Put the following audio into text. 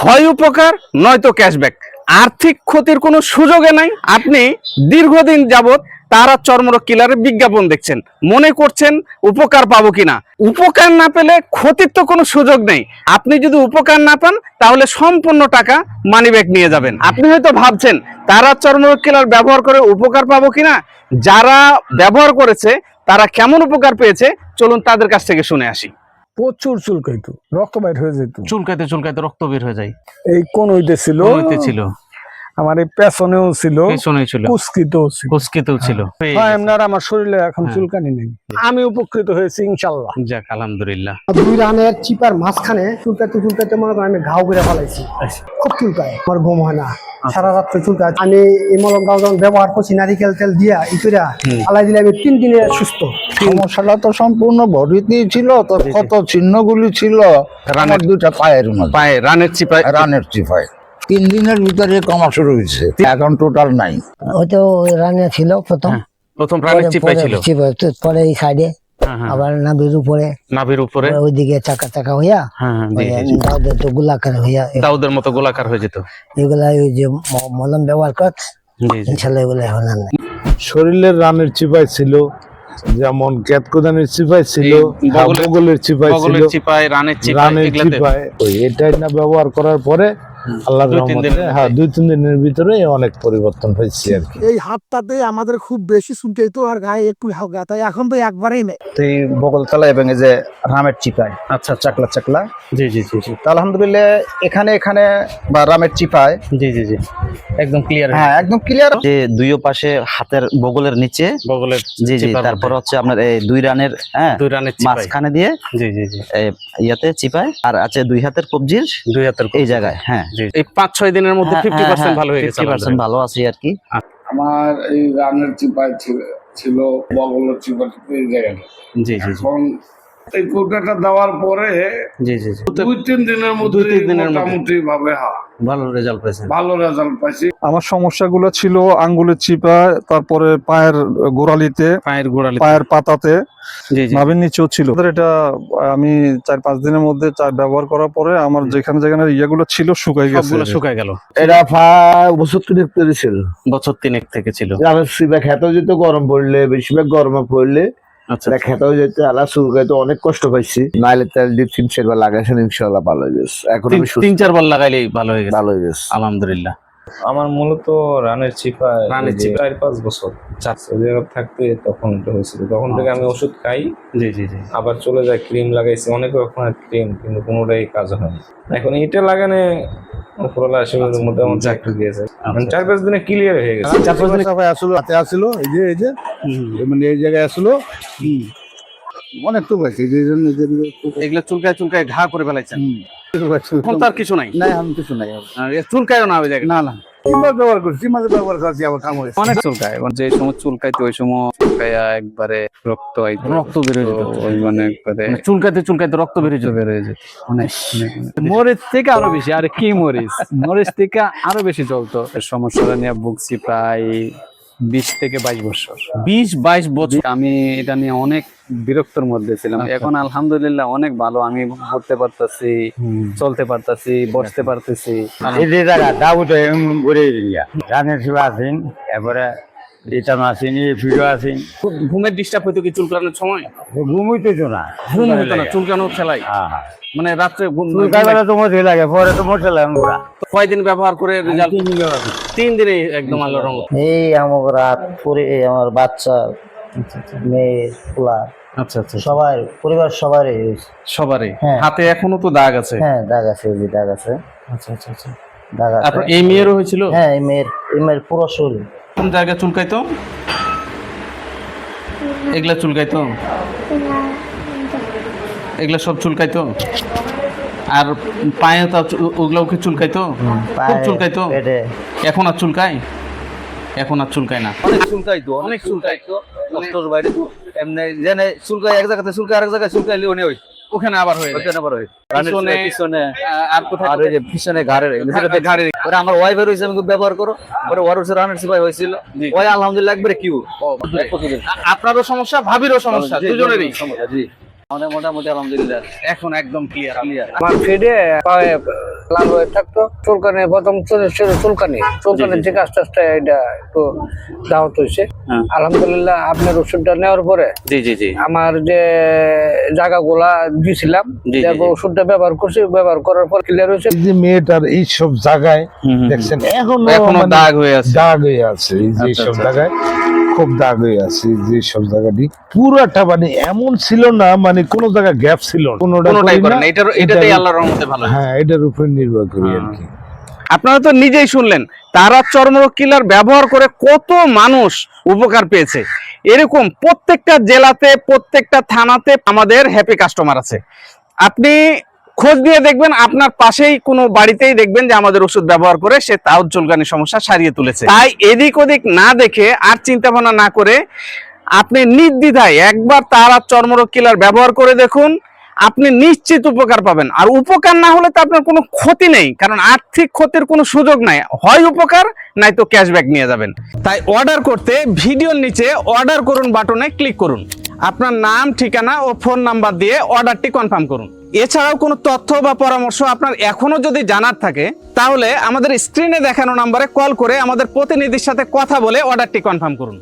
হয় উপকার নয়তো ক্যাশব্যাক। আর্থিক ক্ষতির কোনো সুযোগে নাই। আপনি দীর্ঘদিন যাবত তারা চর্মরোগ কিলারের বিজ্ঞাপন দেখছেন, মনে করছেন উপকার পাবো কিনা। উপকার না পেলে ক্ষতির তো কোনো সুযোগ নেই। আপনি যদি উপকার না পান তাহলে সম্পূর্ণ টাকা মানিব্যাগ নিয়ে যাবেন। আপনি হয়তো ভাবছেন তারা চর্মরোগ কিলার ব্যবহার করে উপকার পাবো কিনা। যারা ব্যবহার করেছে তারা কেমন উপকার পেয়েছে, চলুন তাদের কাছ থেকে শুনে আসি। প্রচুর চুলকাইতো, রক্ত বাইর হয়ে যেত। চুলকাইতে চুলকাইতে রক্ত বের হয়ে যায়। এই কোন হইতে ছিল, ছিল আমার এই পেছনেও ছিল, পেছনেও ছিল, কুস্কিতেও ছিল, কুস্কিতেও ছিল। হ্যাঁ, এমনার আমার শরীরে এখন চুলকানি নেই। আমি উপকৃত হয়েছি ইনশাল্লাহ। যাক আলহামদুলিল্লাহ। 2 রানের চিপার মাঝখানে চুলকাতে চুলকাতে মনে করেন আমি ঘাও করে ফেলাইছি। খুব চুলকায়, আমার ঘুম হয় না, সারা রাত্রে চুলকায়। আমি এই মলমটা যখন ব্যবহার করছি নারিকেল তেল দিয়া ইতুরা আলাই দিলে আমি 3 দিনে সুস্থ। সমস্যাটা তো সম্পূর্ণ বডিতেই ছিল, তো কত চিহ্নগুলি ছিল রানের দুটা পায়ের মধ্যে, পায়ে রানের চিপায়, রানের চিপায় 3 দিনের ভিতরে কমা শুরু হয়েছে, এখন টোটাল নাই। হয়তো রান্না ছিল প্রথম, প্রথম রানের চিপায় ছিল, পরে এই সাইডে আবার নাভির উপরে ওইদিকে চাকা চাকা হইয়া দাউদের তো গোলাকার হইয়া, দাউদের মতো গোলাকার হয়ে যেত। এগুলা ওই যে মলম ব্যবহার কর ইনশাল্লাহ এগুলা এখন আর নাই। শরীরের রানের চিপাই ছিল, যেমন কেতকুদানের চিপাই ছিল, বগলের চিপাই ছিল, রানের চিপাই। এটাই না ব্যবহার করার পরে আল্লাহর রহমতে 2-3 দিনের ভিতরে অনেক পরিবর্তন হয়েছে আর কি। এই হাতটাতে আমাদের খুব বেশি চুলকাইতো আর গায়ে একটু হালকা, তাই এখন তো একবারেই নেই। এই বগলতলা এবং এই যে রামের চিপায়, আচ্ছা চাকলা চাকলা, জি জি জি জি, তো আলহামদুলিল্লাহ এখানে বা রামের চিপায় জি জি জি একদম ক্লিয়ার। হ্যাঁ একদম ক্লিয়ার। যে দুইও পাশে হাতের বগলের নিচে, বগলের জি জি, তারপর হচ্ছে আপনার এই 2 রানের, হ্যাঁ 2 রানের চিপায় মাঝখানে দিয়ে, জি জি জি, ইয়াতে চিপায়, আর আছে 2 হাতের কবজির 2 হাতের এই জায়গায়। হ্যাঁ এই 5-6 দিনের মধ্যে 50% ভালো হয়ে গেছে, 50% ভালো আছে আর কি। আমার এই রানের চিপায় ছিল বগলের চিপা এই জায়গাটা। জি জি এখন এই কোটাটা দেওয়ার পরে জি জি জি 2-3 দিনের মধ্যে মোটামুটি ভাবে ভালো রেজাল্ট পেয়েছেন। ভালো রেজাল্ট পাইছি। আমার সমস্যাগুলো ছিল আঙ্গুলের চিপা, তারপরে পায়ের গোড়ালিতে, পায়ের পাতাতে, নাভির নিচেও ছিল। এটা আমি 4-5 দিনের মধ্যে ব্যবহার করার পরে আমার যেখানে যেখানে ইয়েগুলো ছিল শুকাই গেছে, সবগুলো শুকায় গেল। এটা বছর 3 থেকে ছিল, বছর 3 থেকে ছিল। আমার সিবা খেতেও যেত, গরম পড়লে, বেশিরভাগ গরমে পড়লে আচ্ছা খেতেও যেত, আলা চুলকাইতে অনেক কষ্ট পাইছি। নাইলে তেল দিয়ে 3-4 বার লাগাইছেন, ইনশাল্লাহ ভালো হয়ে গেছে। এখন 3-4 বার লাগাইলেই ভালো হয়ে গেছে, ভালো হয়ে গেছে আলহামদুলিল্লাহ। আমার মূলত রানের চিপায় 4-5 বছর সৌদি আরব থাকতে তখন হয়েছিল। তখন থেকে আমি ওষুধ খাই, জি জি জি, আবার চলে যায়, ক্রিম লাগাইছি অনেক রকমের ক্রিম, কিন্তু কোনোটাই কাজ হয়নি। এখন এটা লাগানে উপরওয়ালা আশীর্বাদের মোটামুটি একটু দিয়েছে, 4-5 দিনে ক্লিয়ার হয়ে গেছে। 4-5 দিনে আসলো, হাতে আসলো, এই যে মানে এই জায়গায় আসলো, অনেক তো পাইছি। এগুলো চুলকায় চুলকায় ঘা করে ফেলাইছেন, এখন তার কিছু নাই। নাই, আমি কিছু নাই, চুলকায়ও না ওই জায়গায়। না না, ব্যবহার করছি, মাঝে ব্যবহার করছি, আমার কাম হয়েছে। অনেক চুলকায়, যে সময় চুলকাইতে ওই সময় চুলকাইয়া একবারে রক্ত বের হয়ে যেত, ওই মানে একবারে চুলকাইতে চুলকাইতে রক্ত বের হয়ে যেত। অনেক মরিচ থেকে আরো বেশি, আর কি মরিচ থেকে আরো বেশি চলতো। সমস্যাটা নিয়ে ভুগছি প্রায় 20 থেকে 22 বছর। 20-22 বছর আমি এটা নিয়ে অনেক বিরক্তর মধ্যে ছিলাম। এখন আলহামদুলিল্লাহ অনেক ভালো, আমি ঘুরতে পারতেছি, চলতে পারতেছি, বসতে পারতেছি। এই যে জায়গা দাউদ রানের শিবা আছেন, এরপরে রিটার্ন আছেন, ফিরো আছেন। ঘুমের ডিস্টার্ব হইতো কি চুলকানোর সময়? ঘুম হইতেছো না, ঘুম হতো না চুলকানোর খেলায়। মানে রাত্রে চুলকাইবেলা তো মজা লাগে, পরে তো মজা লাগে। আমরা কয়দিন ব্যবহার করে রেজাল্ট? 3 দিনে একদম আল্লাহর রহমত। এই আমার রাত পরে আমার বাচ্চা মেয়ে পোলা, আচ্ছা আচ্ছা, সবাই পরিবার সবারই হ্যাঁ। হাতে এখনো তো দাগ আছে? হ্যাঁ দাগ আছে, এই যে দাগ আছে। আচ্ছা আচ্ছা আচ্ছা, দাগ আছে। আপনার এই মেয়েরও হয়েছিল? হ্যাঁ, এই মেয়ের পুরো শরীর। কোন জায়গায় চুলকাইতো? এগুলা চুলকাইতো, এগুলা সব চুলকাইতো। আর পায়ে তো ওগুলাও কি চুলকাইতো? খুব চুলকাইতো। এখন আর চুলকায়? এখন আর চুলকায় না। অনেক চুলকাইতো ডক্টর বাইরে তো এমনি জানে চুলকাই, এক জায়গাতে চুলকাই, আরেক জায়গায় চুলকাইলে ওখানে আবার হয়ে পিছনে আর কোথায়, আর ওই যে পিছনে ঘাড়ের ওরা আমার ওয়াইফের হয়েছে, আমি ব্যবহার করো, ওরা ওয়ার হচ্ছে রানের সিপাই হয়েছিল, ওই আলহামদুলিল্লাহ একবারে কিউ। আপনারও সমস্যা, ভাবিরও সমস্যা, দুজনেরই? জি, আমাদের মোটামুটি আলহামদুলিল্লাহ এখন একদম ক্লিয়ার। আমার ফিডে লাল হয়ে থাকতো, চুলকানি প্রথম চুলকানির থেকে আস্তে আস্তে এটা একটু দাওয়াত হয়েছে। আলহামদুলিল্লাহ আপনার ওষুধটা নেওয়ার পরে জি আমার যে জায়গাগুলা দিয়েছিলাম ওষুধটা ব্যবহার করছি, ব্যবহার করার পর ক্লিয়ার হয়েছে। এই যে মেয়েটার এই সব জায়গায় দেখছেন এখনো দাগ হয়ে আছে। এই যে সব জায়গায় খুব দাগ হয়ে আছে, যে সব জায়গাটি পুরাটা মানে এমন ছিল না, মানে কোন জায়গায় গ্যাপ ছিল না, কোনোটাই করে না। এটাতেই আল্লাহর রহমতে ভালো। হ্যাঁ, এটার উপর নির্ভর করি আর কি। আপনারা তো নিজেই শুনলেন তারা চর্মরোগ কিলার ব্যবহার করে কত মানুষ উপকার পেয়েছে। এরকম প্রত্যেকটা জেলাতে, প্রত্যেকটা থানাতে আমাদের হ্যাপি কাস্টমার আছে। আপনি খোঁজ দিয়ে দেখবেন, আপনার পাশেই কোনো বাড়িতেই দেখবেন যে আমাদের ওষুধ ব্যবহার করে সে তাও চুলকানির সমস্যা সারিয়ে তুলেছে। তাই এদিক ওদিক না দেখে আর চিন্তা ভাবনা না করে আপনি নির্দ্বিধায় একবার তারা চর্মরোগ কিলার ব্যবহার করে দেখুন, আপনি নিশ্চিত উপকার পাবেন। আর উপকার না হলে তো আপনার কোনো ক্ষতি নেই, কারণ আর্থিক ক্ষতির কোনো সুযোগ নাই। হয় উপকার, নাই তো ক্যাশব্যাক নিয়ে যাবেন। তাই অর্ডার করতে ভিডিওর নিচে অর্ডার করুন বাটনে ক্লিক করুন, আপনার নাম, ঠিকানা ও ফোন নাম্বার দিয়ে অর্ডারটি কনফার্ম করুন। এছাড়াও কোনো তথ্য বা পরামর্শ আপনার এখনো যদি জানার থাকে, তাহলে আমাদের স্ক্রিনে দেখানো নাম্বারে কল করে আমাদের প্রতিনিধির সাথে কথা বলে অর্ডারটি কনফার্ম করুন।